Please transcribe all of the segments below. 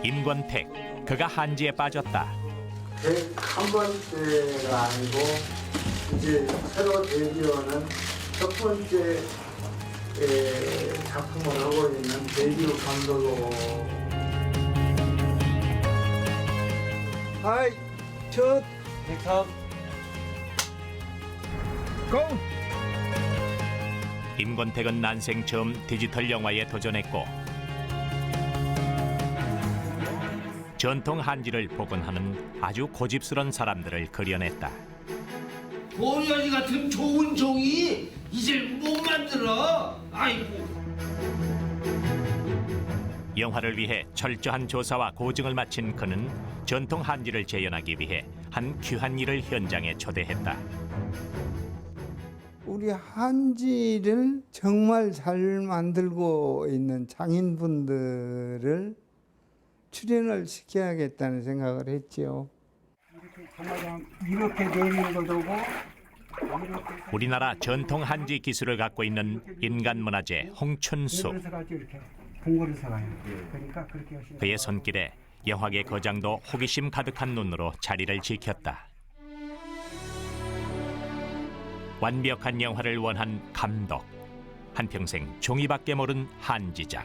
임권택, 그가 한지에 빠졌다. 101번째가 아니고 이제 새로 데뷔하는 첫 번째 작품을 하고 있는 데뷔 감독으로. 하이, 첫 넥탑 고! 임권택은 난생 처음 디지털 영화에 도전했고 전통 한지를 복원하는 아주 고집스런 사람들을 그려냈다. 도련이 같은 좋은 종이 이제 못 만들어. 아이고. 영화를 위해 철저한 조사와 고증을 마친 그는 전통 한지를 재현하기 위해 한 귀한 일을 현장에 초대했다. 우리 한지를 정말 잘 만들고 있는 장인분들을 출연을 시켜야겠다는 생각을 했지요. 이렇게 내리는 것도 오고 우리나라 전통 한지 기술을 갖고 있는 인간문화재 홍춘수. 봉고를 가지고 이렇게 봉고를 사가요. 그러니까 그렇게 하시면 그의 손길에 영화계 거장도 호기심 가득한 눈으로 자리를 지켰다. 완벽한 영화를 원한 감독, 한평생 종이밖에 모른 한지장.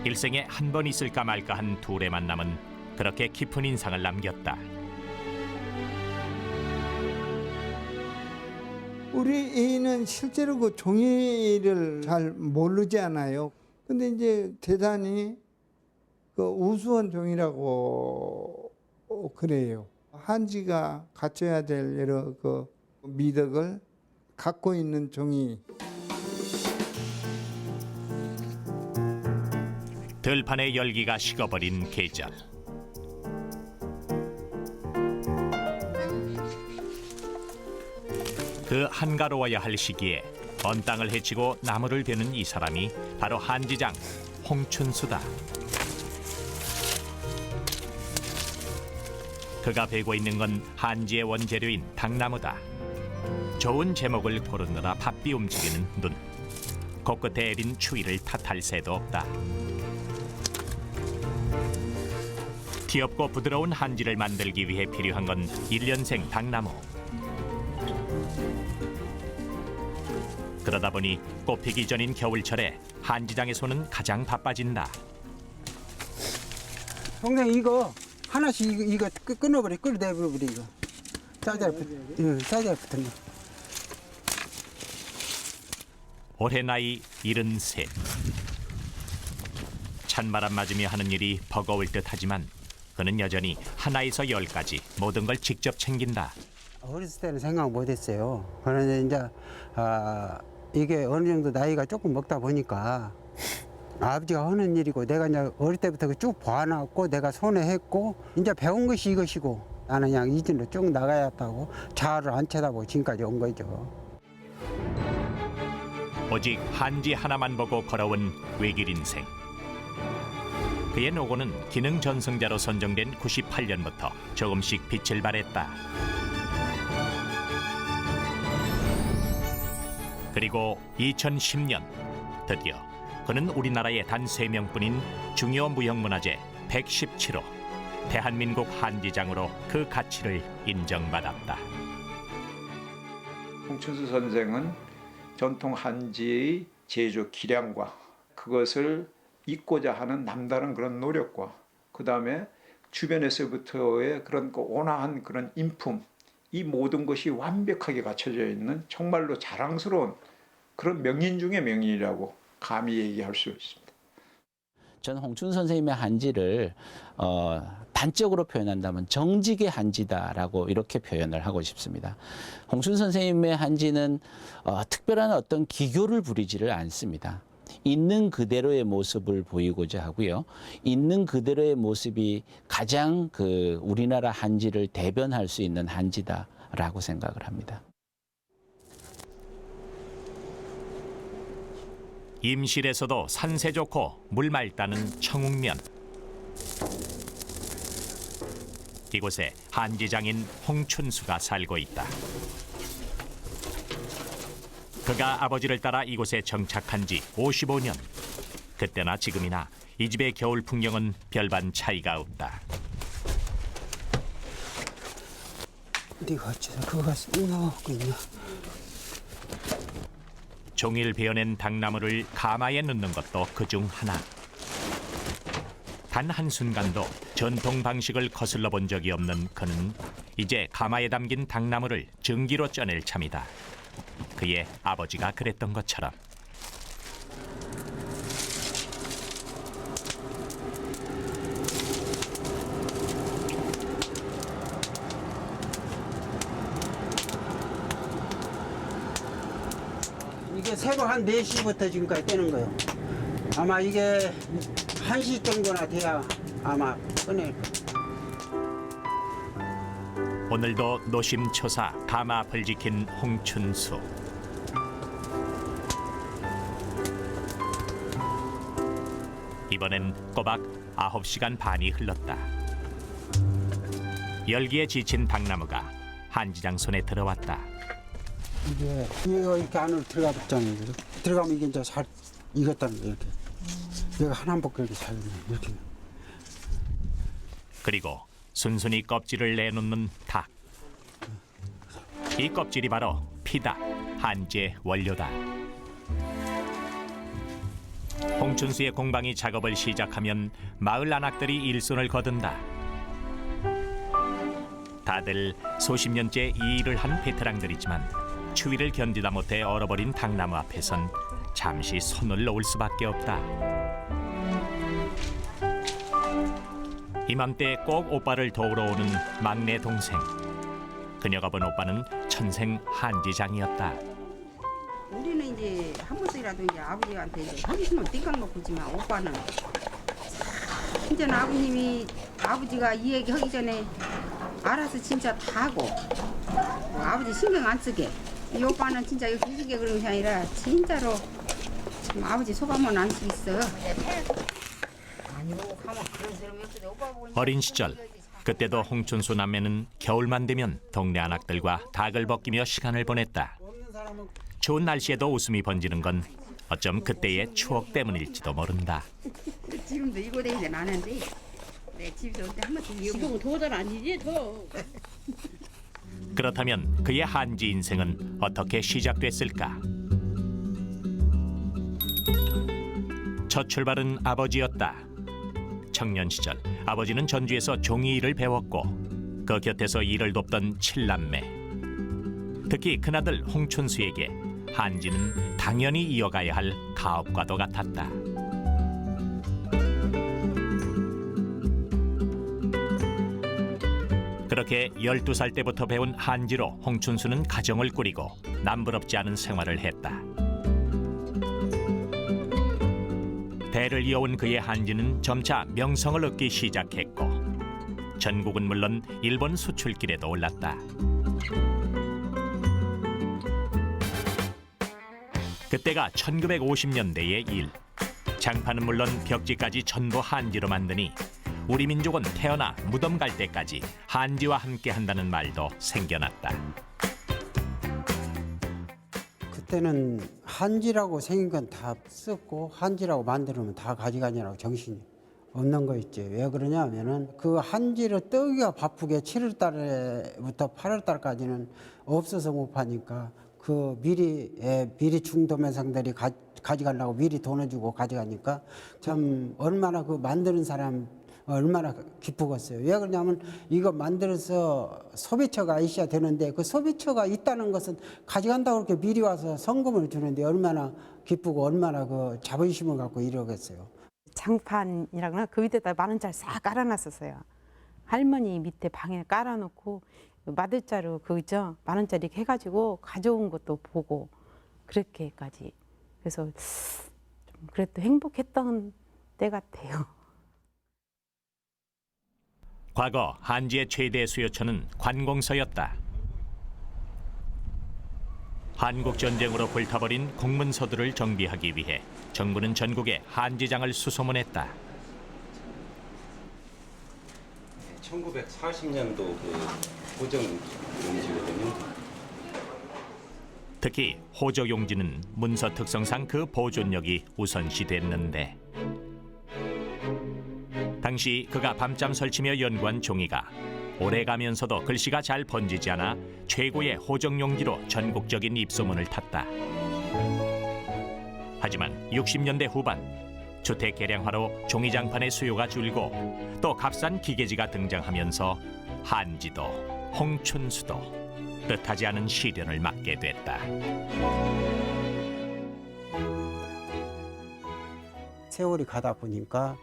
일생에 한 번 있을까 말까 한 둘의 만남은 그렇게 깊은 인상을 남겼다. 우리 애는 실제로 그 종이를 잘 모르지 않아요. 근데 이제 대단히 그 우수한 종이라고 그래요. 한지가 갖춰야 될 여러 그 미덕을 갖고 있는 종이. 들판의 열기가 식어버린 계절. 그 한가로워야 할 시기에 언 땅을 헤치고 나무를 베는 이 사람이 바로 한지장 홍춘수다. 그가 베고 있는 건 한지의 원재료인 당나무다. 좋은 제목을 고르느라 바삐 움직이는 눈. 코끝에 애린 추위를 탓할 새도 없다. 귀엽고 부드러운 한지를 만들기 위해 필요한 건 1년생 당나무. 그러다 보니 꽃피기 전인 겨울철에 한지장의 손은 가장 바빠진다. 동생 이거 하나씩 이거 끊어버려 끌어내버려 이거 짜잘 붙은 거. 올해 나이 73. 찬바람 맞으며 하는 일이 버거울 듯하지만 그는 여전히 하나에서 10까지 모든 걸 직접 챙긴다. 어렸을 때는 생각 못했어요. 그런데 이제 이게 어느 정도 나이가 조금 먹다 보니까 아버지가 하는 일이고 내가 이제 어릴 때부터 쭉 봐놨고 내가 손에 했고 이제 배운 것이 이것이고 나는 그냥 이 길로 쭉 나가야겠다고 자아를 안 쳐다보고 지금까지 온 거죠. 오직 한지 하나만 보고 걸어온 외길 인생. 그의 노고는 기능 전승자로 선정된 98년부터 조금씩 빛을 발했다. 그리고 2010년 드디어 그는 우리나라에 단 3명뿐인 중요 무형문화재 117호 대한민국 한지장으로 그 가치를 인정받았다. 홍춘수 선생은 전통 한지의 제조 기량과 그것을 잇고자 하는 남다른 그런 노력과 그 다음에 주변에서부터의 그런 온화한 그런 인품, 이 모든 것이 완벽하게 갖춰져 있는 정말로 자랑스러운 그런 명인 중의 명인이라고 감히 얘기할 수 있습니다. 저는 홍춘 선생님의 한지를 단적으로 표현한다면 정직의 한지다라고 이렇게 표현을 하고 싶습니다. 홍춘 선생님의 한지는 특별한 어떤 기교를 부리지를 않습니다. 있는 그대로의 모습을 보이고자 하고요. 있는 그대로의 모습이 가장 그 우리나라 한지를 대변할 수 있는 한지다라고 생각을 합니다. 임실에서도 산세 좋고 물 맑다는 청웅면. 이곳에 한지장인 홍춘수가 살고 있다. 그가 아버지를 따라 이곳에 정착한 지 55년. 그때나 지금이나 이 집의 겨울 풍경은 별반 차이가 없다. 네가 어째서 그거 넣고 있냐? 종일 베어낸 당나무를 가마에 넣는 것도 그중 하나. 단 한순간도 전통 방식을 거슬러 본 적이 없는 그는 이제 가마에 담긴 당나무를 증기로 쪄낼 참이다. 그의 아버지가 그랬던 것처럼. 이게 새벽 한 4시부터 지금까지 떼는 거예요. 아마 이게 1시 정도나 돼야 아마 꺼낼 거예요. 오늘도 노심초사 가마 앞을 지킨 홍춘수. 이번엔 꼬박 9시간 반이 흘렀다. 열기에 지친 당나무가 한지장 손에 들어왔다. 이게 이거 이렇게 안으로 들어가봤잖아요. 들어가면 이게 이제 잘 익었다는 거 이렇게. 얘가 하나 먹고 이렇게 잘 익네, 이렇게. 그리고 순순히 껍질을 내놓는 닭. 이 껍질이 바로 피다, 한지의 원료다. 홍춘수의 공방이 작업을 시작하면 마을 안악들이 일손을 거둔다. 다들 수십 년째 이 일을 한 베테랑들이지만 추위를 견디다 못해 얼어버린 당나무 앞에선 잠시 손을 놓을 수밖에 없다. 이맘때 꼭 오빠를 도우러 오는 막내 동생. 그녀가 본 오빠는 천생 한지장이었다. 우리는 이제 한 번씩이라도 이제 아버지한테 이제 하기 싫으면 띵강 놓고 있지만 오빠는 진짜 아버님이 아버지가 이 얘기 하기 전에 알아서 진짜 다 하고 아버지 신경 안 쓰게 이 오빠는 진짜 이거 기지개 그런 게 아니라 진짜로 참 아버지 소감은 안 수 있어. 아니요 가만 그런 사람이 없어도 오빠 보고 어린 시절 그때도 홍춘수 남매는 겨울만 되면 동네 안악들과 닭을 벗기며 시간을 보냈다. 좋은 날씨에도 웃음이 번지는 건 어쩜 그때의 추억 때문일지도 모른다. 지금도 이거 대이제 나는데 내 집에서 올 때 한 번씩 이거 지금은 더잘 아니지 더. 그렇다면 그의 한지 인생은 어떻게 시작됐을까? 첫 출발은 아버지였다. 청년 시절 아버지는 전주에서 종이 일을 배웠고 그 곁에서 일을 돕던 칠남매. 특히 큰아들 홍춘수에게 한지는 당연히 이어가야 할 가업과도 같았다. 그렇게 12살 때부터 배운 한지로 홍춘수는 가정을 꾸리고 남부럽지 않은 생활을 했다. 대를 이어온 그의 한지는 점차 명성을 얻기 시작했고 전국은 물론 일본 수출길에도 올랐다. 그때가 1950년대의 일. 장판은 물론 벽지까지 전부 한지로 만드니 우리 민족은 태어나 무덤 갈 때까지 한지와 함께 한다는 말도 생겨났다. 그때는 한지라고 생긴 건 다 썼고 한지라고 만들면 다 가져가냐라고 정신이 없는 거 있지. 왜 그러냐면은 그 한지를 뜨기가 바쁘게 7월 달에부터 8월 달까지는 없어서 못 파니까 그 미리 중도매상들이 가져가려고 미리 돈을 주고 가져가니까 참 얼마나 그 만드는 사람 얼마나 기쁘겠어요. 왜 그러냐면 이거 만들어서 소비처가 있어야 되는데 그 소비처가 있다는 것은 가져간다고 그렇게 미리 와서 성금을 주는데 얼마나 기쁘고 얼마나 그 자부심을 갖고 이러겠어요. 장판이라거나 그 밑에다 10,000원짜리 싹 깔아놨었어요. 할머니 밑에 방에 깔아놓고 마들자루 그죠 10,000원짜리 이렇게 해가지고 가져온 것도 보고 그렇게까지. 그래서 좀 그래도 행복했던 때 같아요. 과거 한지의 최대 수요처는 관공서였다. 한국전쟁으로 불타버린 공문서들을 정비하기 위해 정부는 전국에 한지장을 수소문했다. 1940년도 그 호적용지거든요. 특히 호적용지는 문서 특성상 그 보존력이 우선시됐는데 당시 그가 밤잠 설치며 연구한 종이가 오래가면서도 글씨가 잘 번지지 않아 최고의 호적용지로 전국적인 입소문을 탔다. 하지만 60년대 후반 주택 개량화로 종이장판의 수요가 줄고 또 값싼 기계지가 등장하면서 한지도 홍춘수도 뜻하지 않은 시련을 맞게 됐다. 세월이 가다 보니까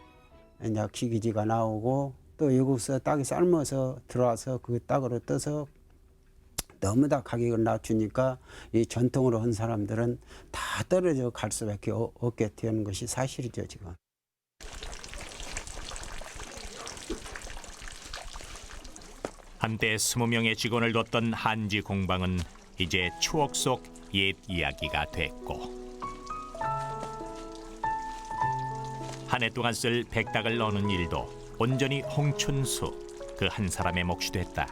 이제 기기지가 나오고 또 여기서 땅에 삶아서 들어와서 그 땅으로 떠서 너무 다 가격을 낮추니까 이 전통으로 한 사람들은 다 떨어져 갈 수밖에 없게 되는 것이 사실이죠, 지금. 한때 20명의 직원을 뒀던 한지 공방은 이제 추억 속 옛 이야기가 됐고 한 해 동안 쓸 백닭을 넣는 일도 온전히 홍춘수 그 한 사람의 몫이 됐다.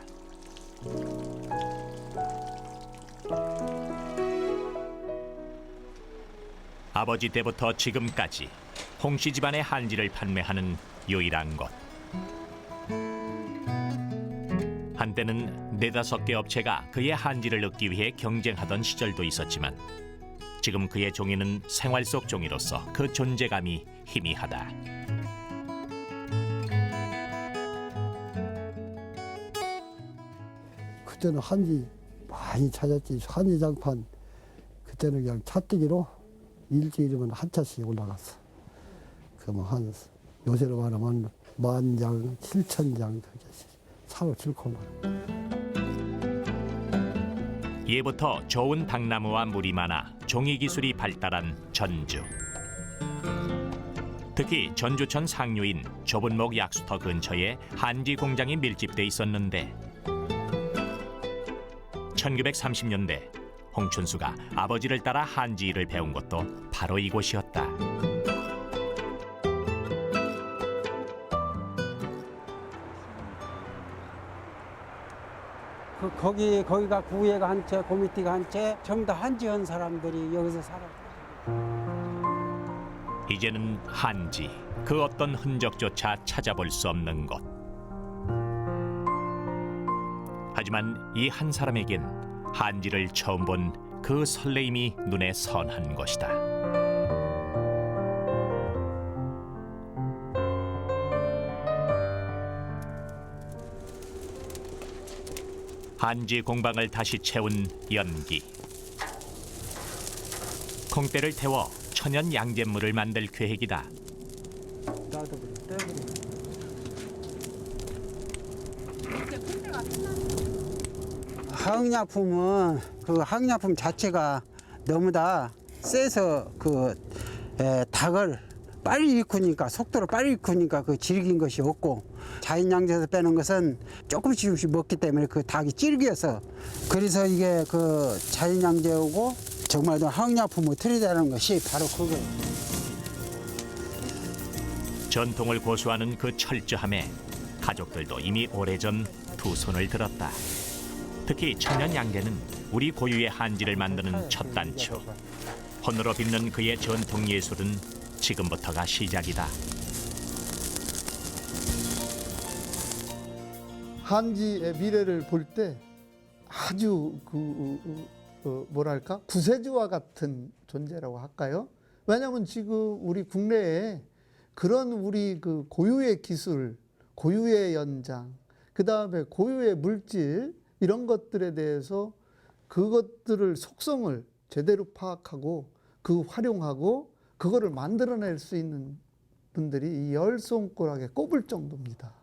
아버지 때부터 지금까지 홍씨 집안의 한지를 판매하는 유일한 곳. 한때는 4-5개 업체가 그의 한지를 얻기 위해 경쟁하던 시절도 있었지만 지금 그의 종이는 생활 속 종이로서 그 존재감이 희미하다. 그때는 한지 많이 찾았지. 한지 장판 그때는 그냥 차뜨기로 일주일이면 한 차씩 올라갔어. 그러면 한 요새로 말하면 10,000장, 7,000장 사로 칠코만. 예부터 좋은 당나무와 물이 많아 종이 기술이 발달한 전주. 특히 전주천 상류인 좁은 목 약수터 근처에 한지 공장이 밀집돼 있었는데 1930년대 홍춘수가 아버지를 따라 한지 일을 배운 것도 바로 이곳이었다. 거기가 구회가 한 채, 고미티가 한 채, 전부 다 한지한 사람들이 여기서 살았어요. 이제는 한지, 그 어떤 흔적조차 찾아볼 수 없는 곳. 하지만 이 한 사람에겐 한지를 처음 본 그 설레임이 눈에 선한 것이다. 한지 공방을 다시 채운 연기. 콩대를 태워 천연 양잿물을 만들 계획이다. 항약품은 그 항약품 자체가 너무 다 세서 닭을 빨리 익으니까 속도로 빨리 익으니까 그 질긴 것이 없고 자연양제에서 빼는 것은 조금씩 먹기 때문에 그 닭이 질겨서 그래서 이게 그 자연양제하고 정말 항약품을 들이대는 것이 바로 그거예요. 전통을 고수하는 그 철저함에 가족들도 이미 오래전 두 손을 들었다. 특히 천연 양계는 우리 고유의 한지를 만드는 첫 단추. 혼으로 빚는 그의 전통 예술은 지금부터가 시작이다. 한지의 미래를 볼 때 아주 뭐랄까 구세주와 같은 존재라고 할까요? 왜냐하면 지금 우리 국내에 그런 우리 그 고유의 기술, 고유의 연장, 그 다음에 고유의 물질 이런 것들에 대해서 그것들을 속성을 제대로 파악하고 활용하고 그거를 만들어낼 수 있는 분들이 이 열 손가락에 꼽을 정도입니다.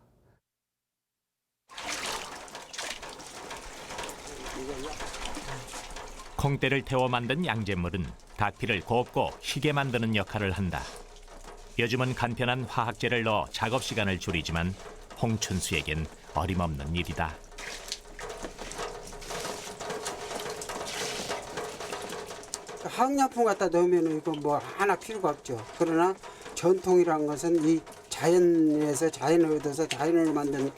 콩대를 태워 만든 양잿물은 닭피를 곱고 희게 만드는 역할을 한다. 요즘은 간편한 화학제를 넣어 작업 시간을 줄이지만 홍춘수에겐 어림없는 일이다. 항약품 갖다 넣으면 이거 뭐 하나 필요가 없죠. 그러나 전통이란 것은 이 자연에서 자연을 얻어서 자연을 만든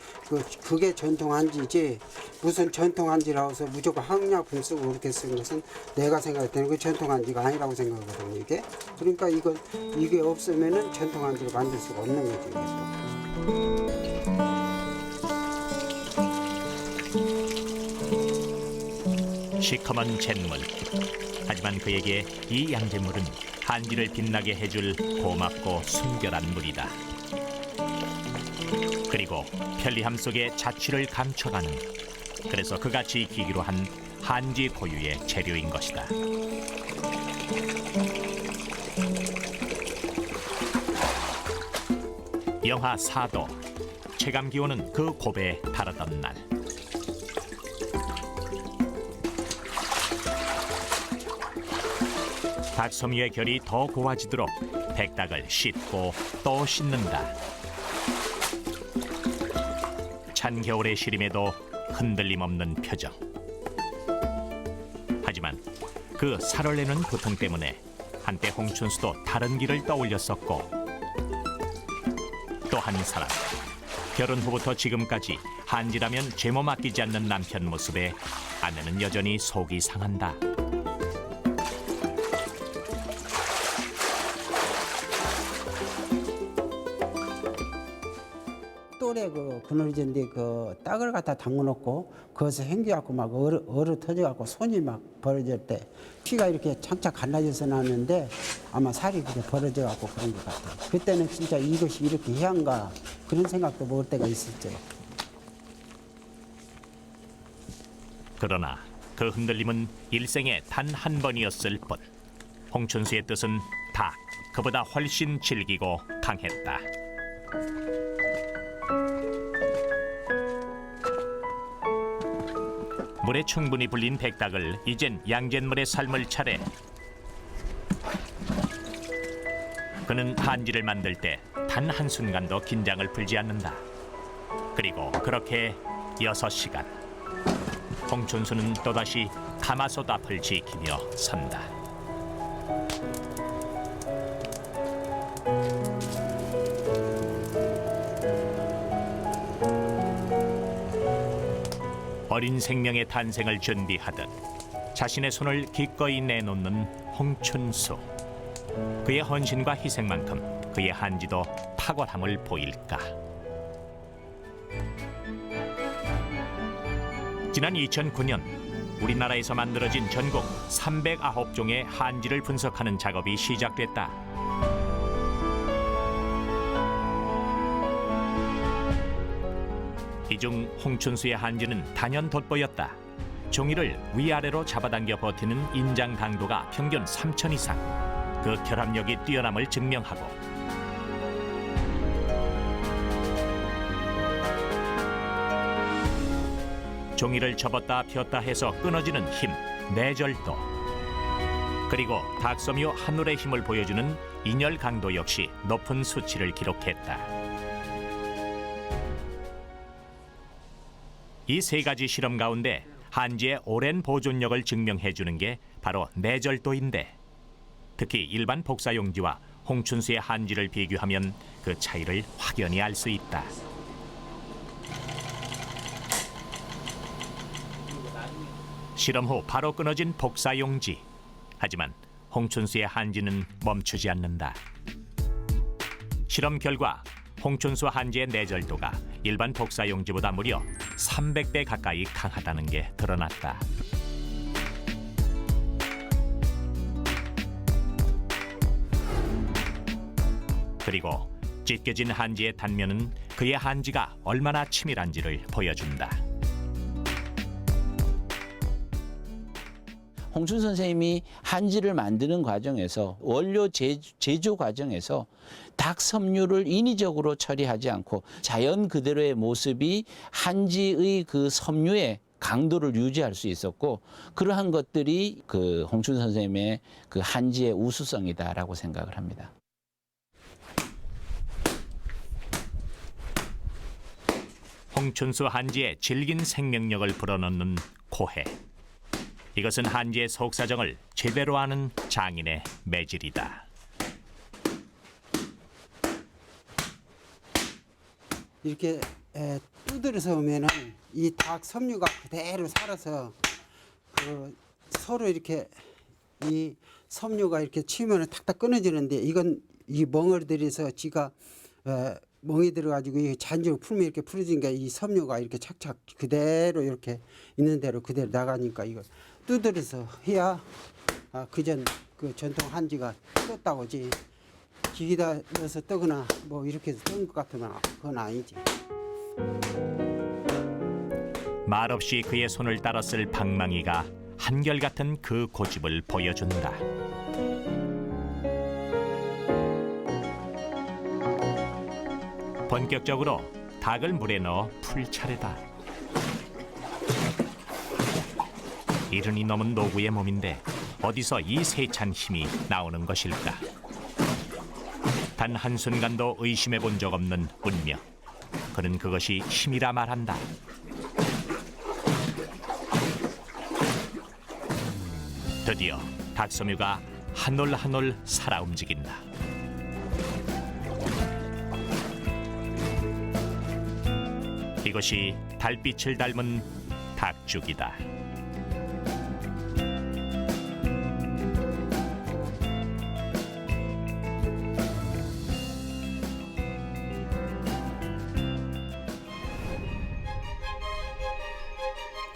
그게 전통 한지지 무슨 전통 한지라고 해서 무조건 항약품 쓰고 그렇게 쓴 것은 내가 생각할 때는 그 전통 한지가 아니라고 생각하거든요. 이게 그러니까 이게 없으면은 전통 한지를 만들 수가 없는 거죠. 이게 또. 시커먼 잿물. 하지만 그에게 이 양잿물은 한지를 빛나게 해줄 고맙고 순결한 물이다. 그리고 편리함 속에 자취를 감춰가는, 그래서 그가 지키기로 한 한지 고유의 재료인 것이다. 영하 4도, 체감 기온은 그 고배에 달하던 날. 닭섬유의 결이 더 고와지도록 백닭을 씻고 또 씻는다. 찬 겨울의 시림에도 흔들림 없는 표정. 하지만 그 살을 내는 고통 때문에 한때 홍춘수도 다른 길을 떠올렸었고, 또 한 사람, 결혼 후부터 지금까지 한지라면 죄모 맡기지 않는 남편 모습에 아내는 여전히 속이 상한다. 또래 그 그늘진데 그 딱을 갖다 담궈놓고 그것을 hen겨갖고 막 얼어 터져갖고 손이 막 벌어질 때 피가 이렇게 착착 갈라져서 나는데 아마 살이 그렇게 벌어져갖고 그런 것 같아요. 그때는 진짜 이것이 이렇게 해한가 그런 생각도 먹을 때가 있었죠. 그러나 그 흔들림은 일생에 단 한 번이었을 뿐. 홍춘수의 뜻은 다 그보다 훨씬 질기고 강했다. 물에 충분히 불린 백닭을 이젠 양잿물에 삶을 차례. 그는 한지를 만들 때 단 한순간도 긴장을 풀지 않는다. 그리고 그렇게 6시간. 홍춘수는 또다시 가마솥 앞을 지키며 선다. 어린 생명의 탄생을 준비하듯 자신의 손을 기꺼이 내놓는 홍춘수. 그의 헌신과 희생만큼 그의 한지도 탁월함을 보일까. 지난 2009년 우리나라에서 만들어진 전국 309종의 한지를 분석하는 작업이 시작됐다. 이 중 홍춘수의 한지는 단연 돋보였다. 종이를 위아래로 잡아당겨 버티는 인장 강도가 평균 3,000 이상. 그 결합력이 뛰어남을 증명하고, 종이를 접었다 폈다 해서 끊어지는 힘, 내절도, 그리고 닭섬유 한 올의 힘을 보여주는 인열 강도 역시 높은 수치를 기록했다. 이 세 가지 실험 가운데 한지의 오랜 보존력을 증명해주는 게 바로 내절도인데, 특히 일반 복사용지와 홍춘수의 한지를 비교하면 그 차이를 확연히 알 수 있다. 실험 후 바로 끊어진 복사용지. 하지만 홍춘수의 한지는 멈추지 않는다. 실험 결과 홍춘수 한지의 내절도가 일반 복사용지보다 무려 300배 가까이 강하다는 게 드러났다. 그리고 찢겨진 한지의 단면은 그의 한지가 얼마나 치밀한지를 보여준다. 홍춘 선생님이 한지를 만드는 과정에서 원료 제조 과정에서 닭 섬유를 인위적으로 처리하지 않고 자연 그대로의 모습이 한지의 그 섬유의 강도를 유지할 수 있었고, 그러한 것들이 그 홍춘 선생님의 그 한지의 우수성이다라고 생각을 합니다. 홍춘수 한지의 질긴 생명력을 불어넣는 고해. 이것은 한지의 속사정을 제대로 아는 장인의 매질이다. 이렇게 두드려서 오면은 이 닭 섬유가 그대로 살아서 그 서로 이렇게 이 섬유가 이렇게 치면은 탁탁 끊어지는데, 이건 이 멍어들에서 지가 멍이 들어가지고 이 잔지로 풀면 이렇게 풀어지니까 이 섬유가 이렇게 착착 그대로 이렇게 있는 대로 그대로 나가니까 이거 두드려서 해야 그전 그 전통 한지가 떴다고지 기기다 넣어서 뜨거나 뭐 이렇게 해서 뜬 것 같으면 그건 아니지. 말없이 그의 손을 따랐을 방망이가 한결같은 그 고집을 보여준다. 본격적으로 닭을 물에 넣어 풀 차례다. 이른이 넘은 노구의 몸인데 어디서 이 세찬 힘이 나오는 것일까? 단 한순간도 의심해 본 적 없는 운명. 그는 그것이 힘이라 말한다. 드디어 닭섬유가 한 올 한 올 살아 움직인다. 이것이 달빛을 닮은 닭죽이다.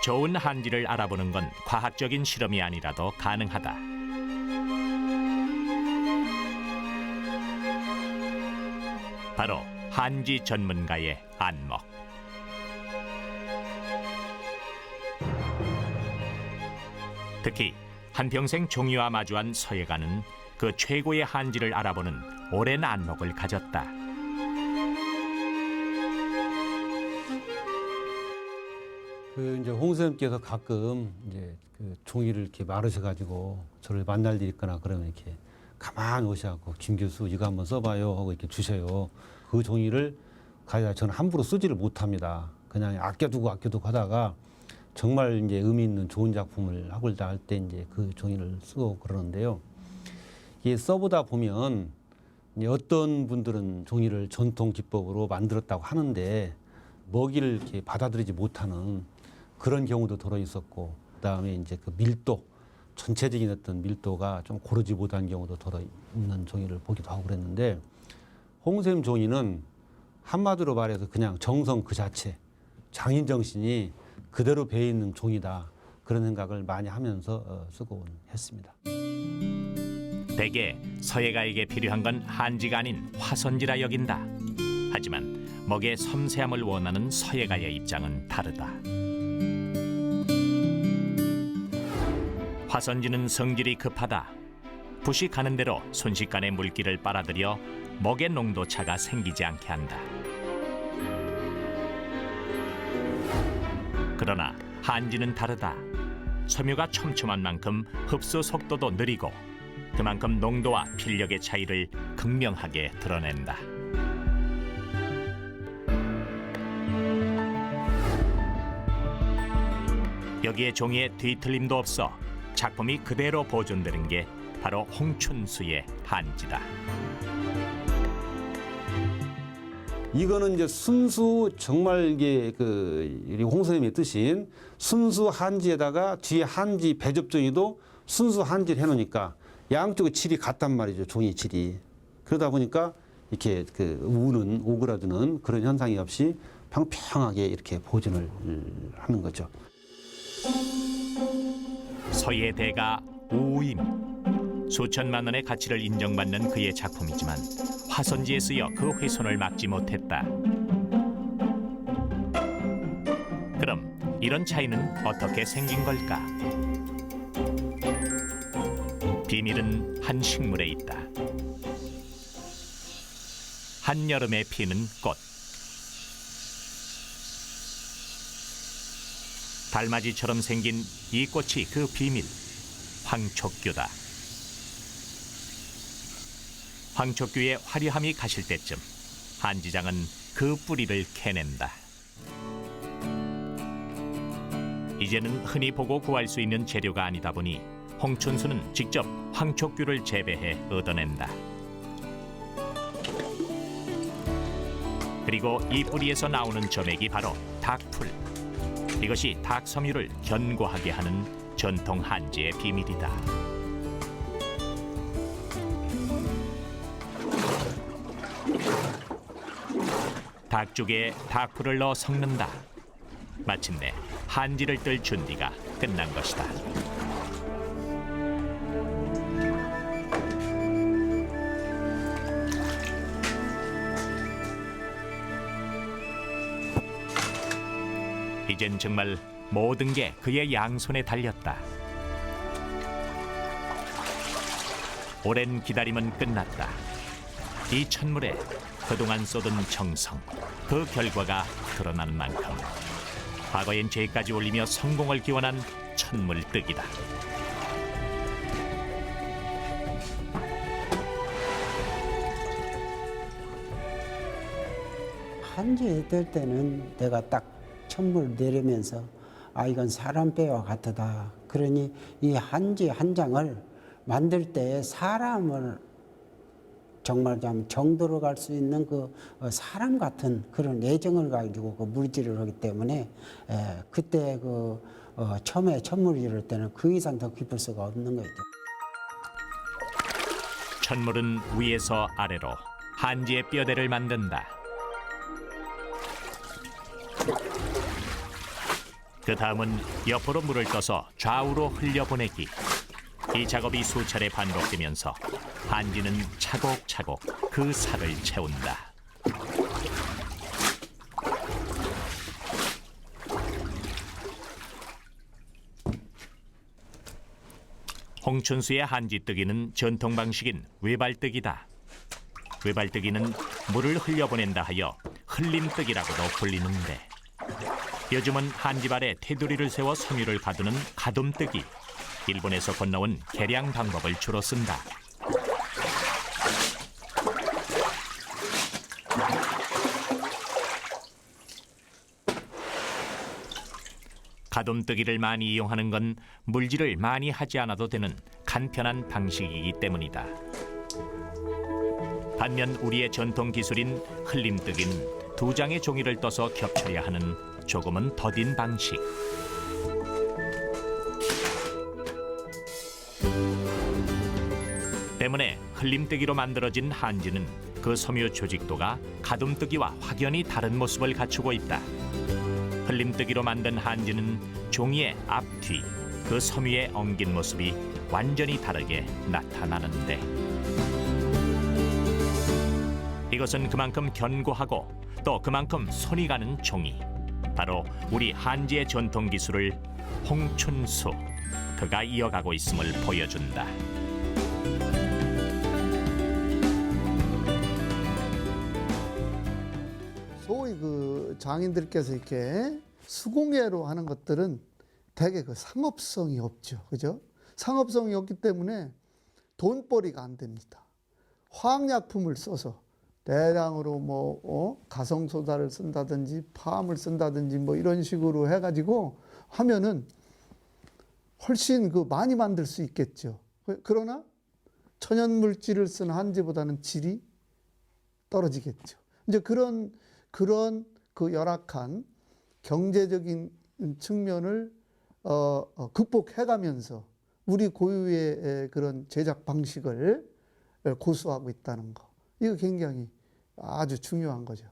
좋은 한지를 알아보는 건 과학적인 실험이 아니라도 가능하다. 바로 한지 전문가의 안목. 특히 한평생 종이와 마주한 서예가는 그 최고의 한지를 알아보는 오랜 안목을 가졌다. 그 이제 홍 선생님께서 가끔 이제 그 종이를 이렇게 마르셔가지고 저를 만날 일 있거나 그러면 이렇게 가만히 오셔갖고 김 교수 이거 한번 써봐요 하고 이렇게 주셔요. 그 종이를 가야 저는 함부로 쓰지를 못합니다. 그냥 아껴두고 하다가 정말 이제 의미 있는 좋은 작품을 하고자 할 때 이제 그 종이를 쓰고 그러는데요. 이게 써보다 보면 이제 어떤 분들은 종이를 전통 기법으로 만들었다고 하는데 먹이를 이렇게 받아들이지 못하는 그런 경우도 들어 있었고, 그다음에 이제 그 밀도, 전체적인 어떤 밀도가 좀 고르지 못한 경우도 들어 있는 종이를 보기도 하고 그랬는데, 홍샘 종이는 한마디로 말해서 그냥 정성 그 자체, 장인 정신이 그대로 배어 있는 종이다, 그런 생각을 많이 하면서 쓰고 했습니다. 대개 서예가에게 필요한 건 한지가 아닌 화선지라 여긴다. 하지만 먹의 섬세함을 원하는 서예가의 입장은 다르다. 화선지는 성질이 급하다. 붓이 가는 대로 순식간에 물기를 빨아들여 먹의 농도차가 생기지 않게 한다. 그러나 한지는 다르다. 섬유가 촘촘한 만큼 흡수 속도도 느리고 그만큼 농도와 필력의 차이를 극명하게 드러낸다. 여기에 종이에 뒤틀림도 없어 작품이 그대로 보존되는 게 바로 홍춘수의 한지다. 이거는 이제 순수 정말 이게 우리 홍 선생님이 뜨신 순수 한지에다가 뒤에 한지 배접종이도 순수 한지를 해놓으니까 양쪽의 질이 같단 말이죠. 종이 질이. 그러다 보니까 이렇게 우는 오그라드는 그런 현상이 없이 평평하게 이렇게 보존을 하는 거죠. 서예 대가 오임. 수천만 원의 가치를 인정받는 그의 작품이지만 화선지에 쓰여 그 훼손을 막지 못했다. 그럼 이런 차이는 어떻게 생긴 걸까? 비밀은 한 식물에 있다. 한여름에 피는 꽃. 달맞이처럼 생긴 이 꽃이 그 비밀, 황촉규다. 황촉규의 화려함이 가실 때쯤 한지장은 그 뿌리를 캐낸다. 이제는 흔히 보고 구할 수 있는 재료가 아니다 보니 홍춘수는 직접 황촉규를 재배해 얻어낸다. 그리고 이 뿌리에서 나오는 점액이 바로 닭풀. 이것이 닭섬유를 견고하게 하는 전통 한지의 비밀이다. 닭죽에 닭풀을 넣어 섞는다. 마침내 한지를 뜰 준비가 끝난 것이다. 이젠 정말 모든 게 그의 양손에 달렸다. 오랜 기다림은 끝났다. 이 천물에 그동안 쏟은 정성, 그 결과가 드러나는 만큼 과거엔 죄까지 올리며 성공을 기원한 천물뜨기다. 한지 뜰 때는 내가 딱 천물 내리면서 이건 사람 뼈와 같다. 그러니 이 한지 한 장을 만들 때 사람을 정말 좀 정도로 갈 수 있는 그 사람 같은 그런 애정을 가지고 그 물질을 하기 때문에 그때 처음에 천물을 이룰 때는 그 이상 더 기쁠 수가 없는 거죠. 천물은 위에서 아래로 한지의 뼈대를 만든다. 그 다음은 옆으로 물을 떠서 좌우로 흘려보내기. 이 작업이 수차례 반복되면서 한지는 차곡차곡 그 살을 채운다. 홍춘수의 한지뜨기는 전통 방식인 외발뜨기다. 외발뜨기는 물을 흘려보낸다 하여 흘림뜨기라고도 불리는데, 요즘은 한지발에 테두리를 세워 섬유를 가두는 가둠뜨기, 일본에서 건너온 개량 방법을 주로 쓴다. 가둠뜨기를 많이 이용하는 건 물질을 많이 하지 않아도 되는 간편한 방식이기 때문이다. 반면 우리의 전통 기술인 흘림뜨기는 2장의 종이를 떠서 겹쳐야 하는 조금은 더딘 방식. 때문에 흘림뜨기로 만들어진 한지는 그 섬유 조직도가 가둠뜨기와 확연히 다른 모습을 갖추고 있다. 흘림뜨기로 만든 한지는 종이의 앞, 뒤, 그 섬유에 엉긴 모습이 완전히 다르게 나타나는데, 이것은 그만큼 견고하고 또 그만큼 손이 가는 종이, 바로 우리 한지의 전통 기술을 홍춘수, 그가 이어가고 있음을 보여준다. 소위 그 장인들께서 이렇게 수공예로 하는 것들은 대개 그 상업성이 없죠. 그죠? 상업성이 없기 때문에 돈벌이가 안 됩니다. 화학약품을 써서 대량으로 가성소다를 쓴다든지 팜을 쓴다든지 이런 식으로 해가지고 하면은 훨씬 많이 만들 수 있겠죠. 그러나 천연물질을 쓴 한지보다는 질이 떨어지겠죠. 이제 그런 그 열악한 경제적인 측면을 극복해가면서 우리 고유의 그런 제작 방식을 고수하고 있다는 거, 이거 굉장히 아주 중요한 거죠.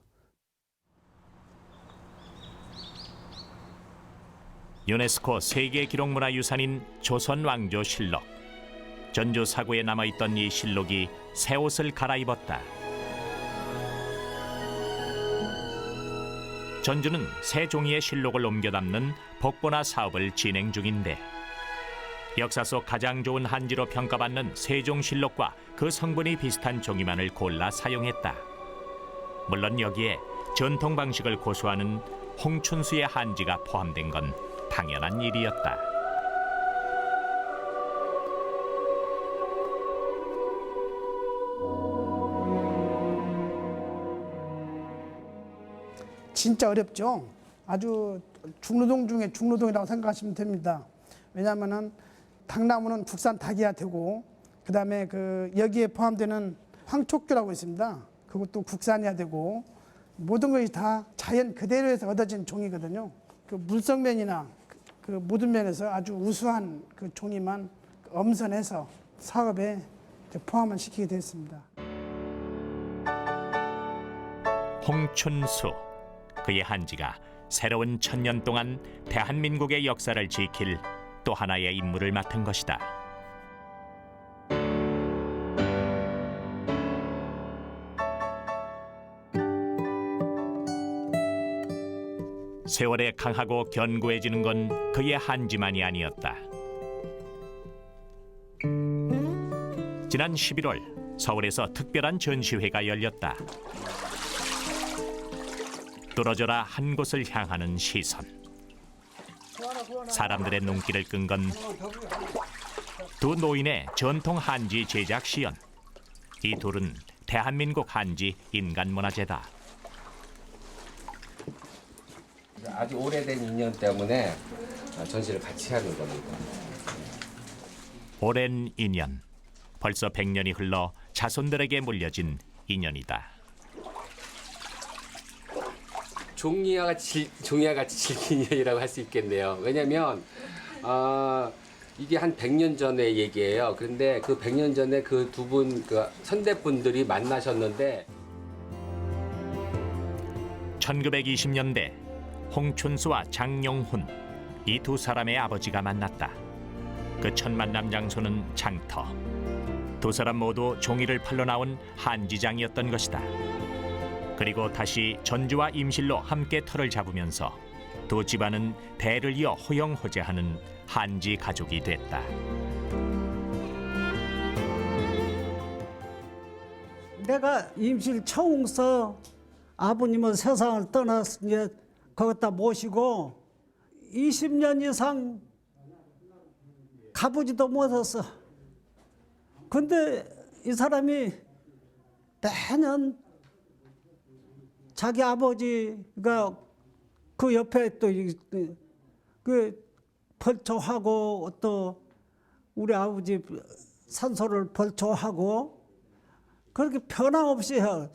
유네스코 세계기록문화유산인 조선왕조실록. 전주 사구에 남아있던 이 실록이 새 옷을 갈아입었다. 전주는 새 종이의 실록을 옮겨 담는 복본화 사업을 진행 중인데, 역사 속 가장 좋은 한지로 평가받는 세종실록과 그 성분이 비슷한 종이만을 골라 사용했다. 물론 여기에 전통 방식을 고수하는 홍춘수의 한지가 포함된 건 당연한 일이었다. 진짜 어렵죠. 아주 중노동 중에 중노동이라고 생각하시면 됩니다. 왜냐하면은 닭나무는 국산 닭이야 되고, 그다음에 여기에 포함되는 황촉규라고 있습니다. 그것도 국산이야 되고, 모든 것이 다 자연 그대로에서 얻어진 종이거든요. 그 물성면이나 그 모든 면에서 아주 우수한 그 종이만 엄선해서 사업에 포함을 시키게 되었습니다. 홍춘수. 그의 한지가 새로운 1000년 동안 대한민국의 역사를 지킬 또 하나의 임무를 맡은 것이다. 세월에 강하고 견고해지는 건 그의 한지만이 아니었다. 지난 11월 서울에서 특별한 전시회가 열렸다. 뚫어져라 한 곳을 향하는 시선. 사람들의 눈길을 끈 건 두 노인의 전통 한지 제작 시연. 이 둘은 대한민국 한지 인간문화재다. 아주 오래된 인연 때문에 전시를 같이 하는 겁니다. 오랜 인연. 벌써 100년이 흘러 자손들에게 물려진 인연이다. 종이와 같이 질긴 인연이라고 할 수 있겠네요. 왜냐하면 이게 한 100년 전의 얘기예요. 그런데 그 100년 전에 그 두 분 그 선대분들이 만나셨는데 1920년대 홍춘수와 장용훈, 이 두 사람의 아버지가 만났다. 그 첫 만남 장소는 장터. 두 사람 모두 종이를 팔러 나온 한지장이었던 것이다. 그리고 다시 전주와 임실로 함께 터를 잡으면서 두 집안은 대를 이어 호영호재하는 한지 가족이 됐다. 내가 임실 처음서 아버님은 세상을 떠났으니 거기다 모시고 20년 이상 가보지도 못했어. 근데 이 사람이 매년 자기 아버지가 그 옆에 또 그 벌초하고 또 우리 아버지 산소를 벌초하고 그렇게 변함없이 해요.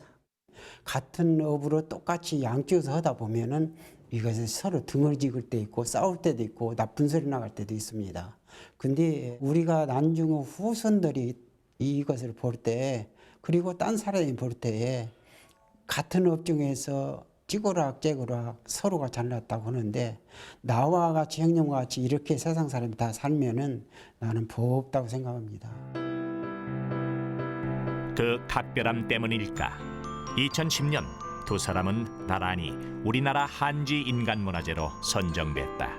같은 업으로 똑같이 양쪽에서 하다 보면은 이것이 서로 등을지을 때 있고 싸울 때도 있고 나쁜 소리 나갈 때도 있습니다. 근데 우리가 난중 후손들이 이것을 볼 때 그리고 딴 사람이 볼 때 같은 업종에서 찌고락 서로가 잘났다고 하는데 나와 같이 형님과 같이 이렇게 세상 사람이 다 살면은 나는 부럽다고 생각합니다. 그 각별함 때문일까? 2010년 두 사람은 나란히 우리나라 한지 인간문화재로 선정됐다.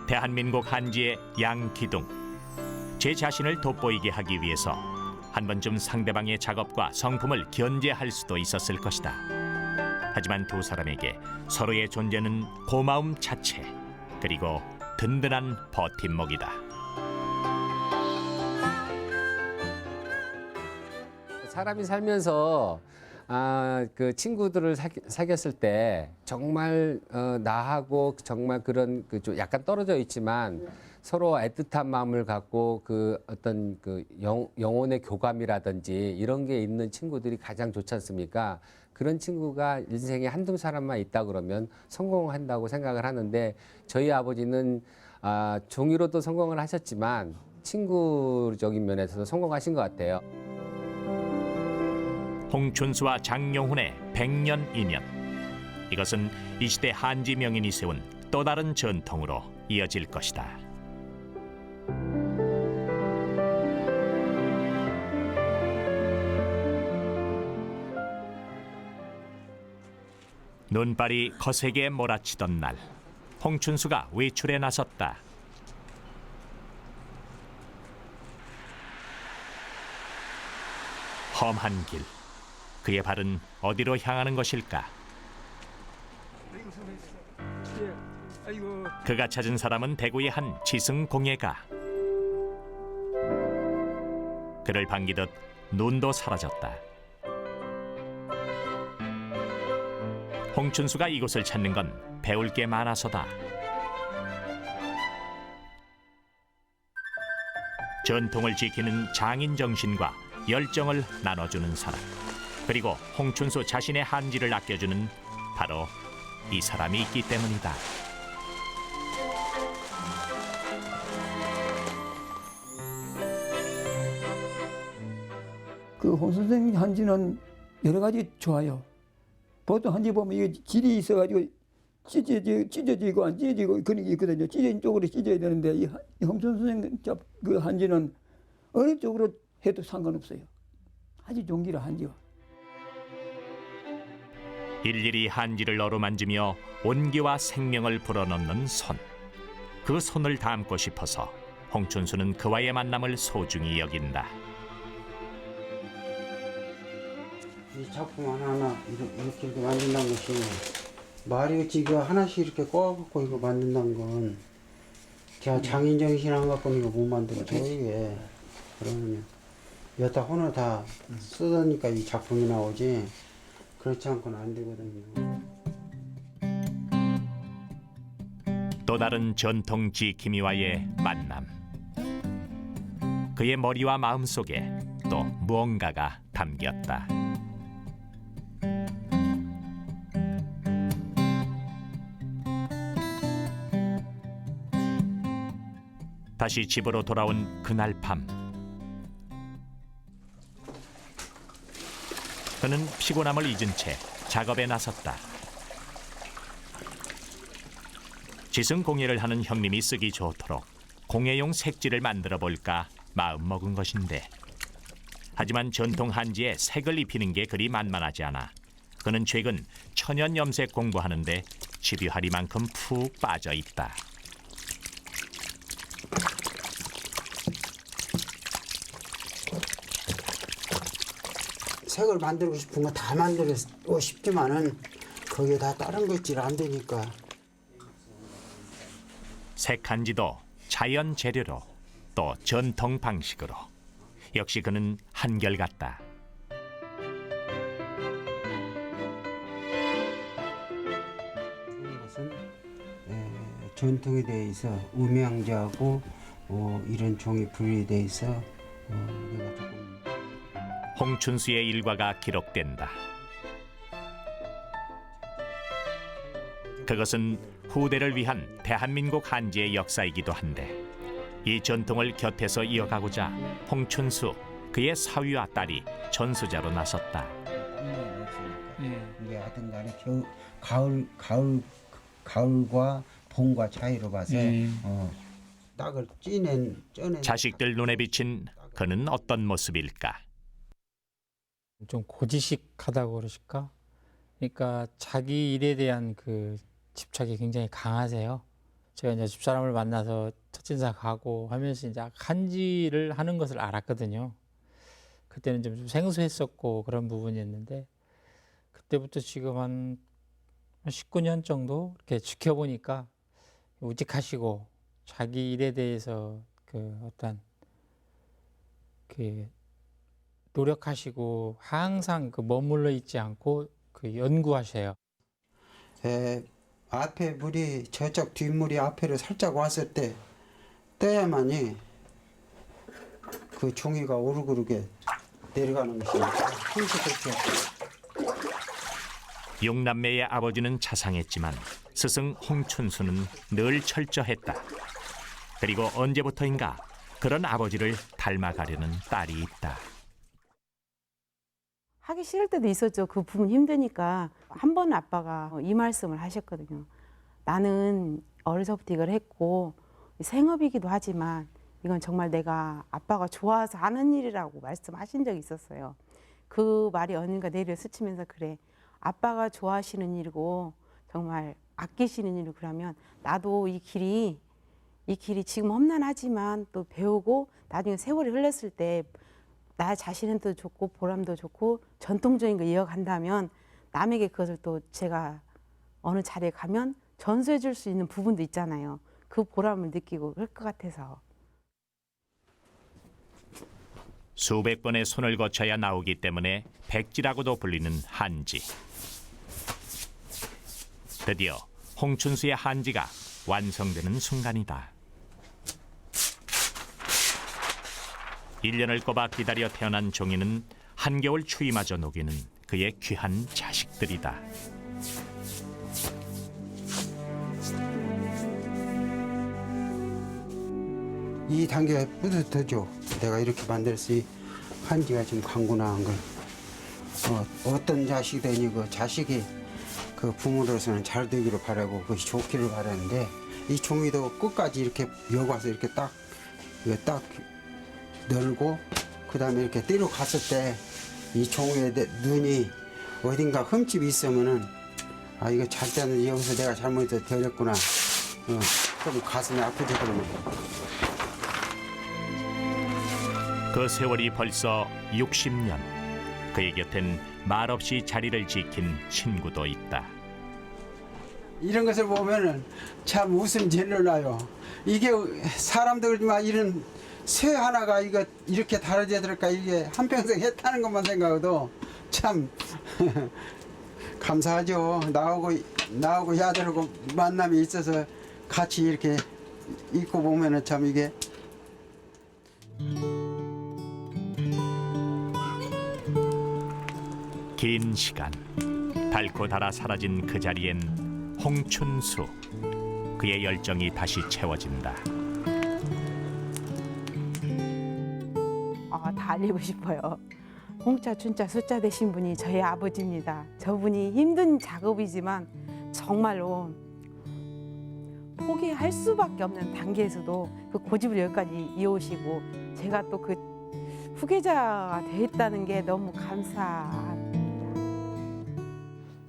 대한민국 한지의 양기둥. 제 자신을 돋보이게 하기 위해서 한 번쯤 상대방의 작업과 성품을 견제할 수도 있었을 것이다. 하지만 두 사람에게 서로의 존재는 고마움 자체, 그리고 든든한 버팀목이다. 사람이 살면서 그 친구들을 사귀었을 때 정말 나하고 정말 그런 그 좀 약간 떨어져 있지만 서로 애틋한 마음을 갖고 그 어떤 그 영혼의 교감이라든지 이런 게 있는 친구들이 가장 좋지 않습니까? 그런 친구가 인생에 한두 사람만 있다 그러면 성공한다고 생각을 하는데 저희 아버지는 종이로도 성공을 하셨지만 친구적인 면에서도 성공하신 것 같아요. 홍춘수와 장용훈의 100년 인연. 이것은 이 시대 한지 명인이 세운 또 다른 전통으로 이어질 것이다. 눈발이 거세게 몰아치던 날, 홍춘수가 외출에 나섰다. 험한 길, 그의 발은 어디로 향하는 것일까? 그가 찾은 사람은 대구의 한 지승공예가. 그를 반기듯 눈도 사라졌다. 홍춘수가 이곳을 찾는 건 배울 게 많아서다. 전통을 지키는 장인 정신과 열정을 나눠주는 사람, 그리고 홍춘수 자신의 한지를 아껴주는 바로 이 사람이 있기 때문이다. 그 홍 선생 한지는 여러 가지 좋아요. 보통 한지 보면 이게 질이 있어가지고 찢어지고 안 찢어지고 그런 게 있거든요. 찢어진 쪽으로 찢어야 되는데 이 홍춘 선생 그 한지는 어느 쪽으로 해도 상관없어요. 아주 좋은 기라 한지와. 일일이 한지를 어루만지며 온기와 생명을 불어넣는 손. 그 손을 닮고 싶어서 홍춘수는 그와의 만남을 소중히 여긴다. 이 작품 하나하나 이렇게 만든다는 것이 말이 지금 하나씩 이렇게 꼬아갖고 이거 만든다는 건 제가 장인 정신 안 갖고 이거 못 만들어요 이게. 그러면 여타 혼을 다 쓰니까 이 작품이 나오지 그렇지 않고는 안 되거든요. 또 다른 전통 지킴이와의 만남. 그의 머리와 마음 속에 또 무언가가 담겼다. 다시 집으로 돌아온 그날 밤. 그는 피곤함을 잊은 채 작업에 나섰다. 지승 공예를 하는 형님이 쓰기 좋도록 공예용 색지를 만들어 볼까 마음먹은 것인데, 하지만 전통 한지에 색을 입히는 게 그리 만만하지 않아 그는 최근 천연 염색 공부하는데 집요하리만큼 푹 빠져 있다. 색을 만들고 싶은 거 다 만들고 싶지만은 거기에 다 다른 것질 안 되니까. 색한지도 자연 재료로 또 전통 방식으로 역시 그는 한결같다. 좋은 것은 전통에 대해서 음양지하고 이런 종이 분리돼 있어 내가 조금. 홍춘수의 일과가 기록된다. 그것은 후대를 위한 대한민국 한지의 역사이기도 한데, 이 전통을 곁에서 이어가고자 홍춘수, 그의 사위와 딸이 전수자로 나섰다. 이게 하여튼 간에 가을과 봄과 차이로 봐서 딱을 쪄낸 자식들 눈에 비친 그는 어떤 모습일까? 좀 고지식하다고 그러실까? 그러니까 자기 일에 대한 그 집착이 굉장히 강하세요. 제가 이제 집사람을 만나서 첫 인사 가고 하면서 이제 한지를 하는 것을 알았거든요. 그때는 좀 생소했었고 그런 부분이었는데, 그때부터 지금 한 19년 정도 이렇게 지켜보니까 우직하시고 자기 일에 대해서 그 어떤 그 노력하시고 항상 그 머물러 있지 않고 그 연구하셔요. 앞에 물이 저쪽 뒷물이 앞에로 살짝 왔을 때야만이 그 종이가 오르고르게 내려가는 것이니까 항상 그렇게. 육남매의 아버지는 자상했지만 스승 홍춘수는 늘 철저했다. 그리고 언제부터인가 그런 아버지를 닮아가려는 딸이 있다. 하기 싫을 때도 있었죠. 그 부분 힘드니까. 한 번 아빠가 이 말씀을 하셨거든요. 나는 어려서부터 이걸 했고 생업이기도 하지만 이건 정말 내가 아빠가 좋아서 하는 일이라고 말씀하신 적이 있었어요. 그 말이 어딘가 내려 스치면서 그래, 아빠가 좋아하시는 일이고 정말 아끼시는 일이고 그러면 나도 이 길이 지금 험난하지만 또 배우고 나중에 세월이 흘렀을 때 나 자신한테도 좋고 보람도 좋고 전통적인 거 이어간다면 남에게 그것을 또 제가 어느 자리에 가면 전수해 줄 수 있는 부분도 있잖아요. 그 보람을 느끼고 그럴 것 같아서. 수백 번의 손을 거쳐야 나오기 때문에 백지라고도 불리는 한지. 드디어 홍춘수의 한지가 완성되는 순간이다. 1년을 꼬박 기다려 태어난 종이는 한겨울 추위마저 녹이는 그의 귀한 자식들이다. 이 단계가 뿌듯하죠. 내가 이렇게 만들었으니 한지가 좀 강구나한 걸. 어떤 자식이든지 그 자식이 그 부모로서는 잘 되기를 바라고 그것이 좋기를 바라는데 이 종이도 끝까지 이렇게 여과서 이렇게 딱 널고 그다음에 이렇게 띠로 갔을 때 이 종이의 눈이 어딘가 흠집이 있으면은 아 이거 잘 때는 여기서 내가 잘못해서 데렸구나. 좀 가슴이 아프지 그러면. 그 세월이 벌써 60년. 그의 곁엔 말없이 자리를 지킨 친구도 있다. 이런 것을 보면은 참 웃음 질러 나요. 이게 사람들만 이런 쇠 하나가 이거 이렇게 다뤄져야 될까 이게 한평생 했다는 것만 생각해도 참 감사하죠. 나하고 야들하고 만남이 있어서 같이 이렇게 있고 보면은 참 이게 긴 시간 닳고 닳아 사라진 그 자리엔 홍춘수 그의 열정이 다시 채워진다. 다 알리고 싶어요. 홍자, 춘자, 수자 되신 분이 저희 아버지입니다. 저분이 힘든 작업이지만 정말로 포기할 수밖에 없는 단계에서도 그 고집을 여기까지 이어오시고 제가 또 그 후계자가 됐다는 게 너무 감사합니다.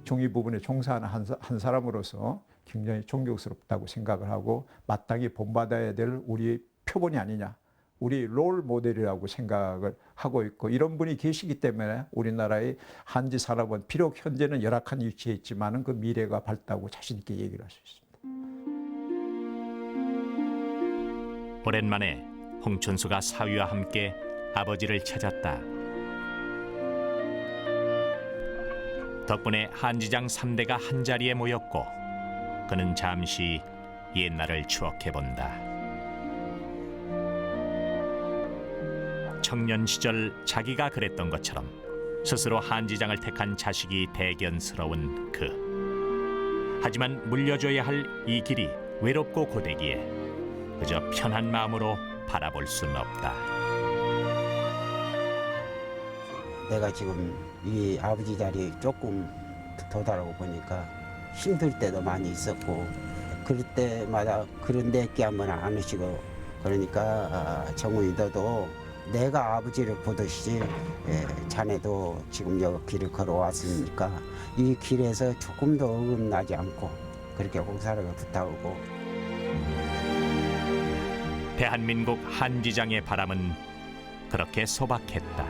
종이 부분에 종사하는 한 사람으로서 굉장히 존경스럽다고 생각을 하고 마땅히 본받아야 될 우리 표본이 아니냐. 우리 롤 모델이라고 생각을 하고 있고 이런 분이 계시기 때문에 우리나라의 한지 산업은 비록 현재는 열악한 위치에 있지만 그 미래가 밝다고 자신 있게 얘기를 할 수 있습니다. 오랜만에 홍춘수가 사위와 함께 아버지를 찾았다. 덕분에 한지장 3대가 한자리에 모였고 그는 잠시 옛날을 추억해본다. 청년 시절 자기가 그랬던 것처럼 스스로 한지장을 택한 자식이 대견스러운 그. 하지만 물려줘야 할 이 길이 외롭고 고되기에 그저 편한 마음으로 바라볼 수는 없다. 내가 지금 이 아버지 자리에 조금 도달하고 보니까 힘들 때도 많이 있었고 그럴 때마다 그런 내끼 한번 안 하시고 그러니까 정훈이 너도 내가 아버지를 보듯이 자네도 지금 여기 길을 걸어왔으니까 이 길에서 조금 더 어긋나지 않고 그렇게 공사를 부탁하고 대한민국 한지장의 바람은 그렇게 소박했다.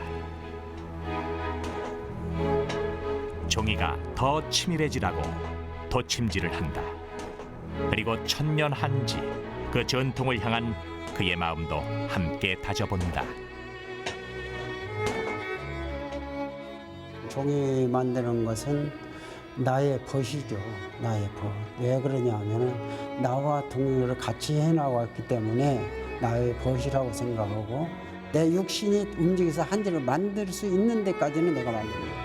종이가 더 치밀해지라고 도침질을 한다. 그리고 천년 한지 그 전통을 향한 그의 마음도 함께 다져본다. 종이 만드는 것은 나의 벗이죠. 나의 벗. 왜 그러냐 하면은 나와 동료를 같이 해나왔기 때문에 나의 벗이라고 생각하고 내 육신이 움직여서 한지를 만들 수 있는 데까지는 내가 만듭니다.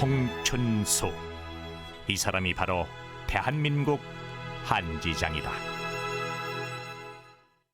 홍춘수. 이 사람이 바로 대한민국 한지장이다.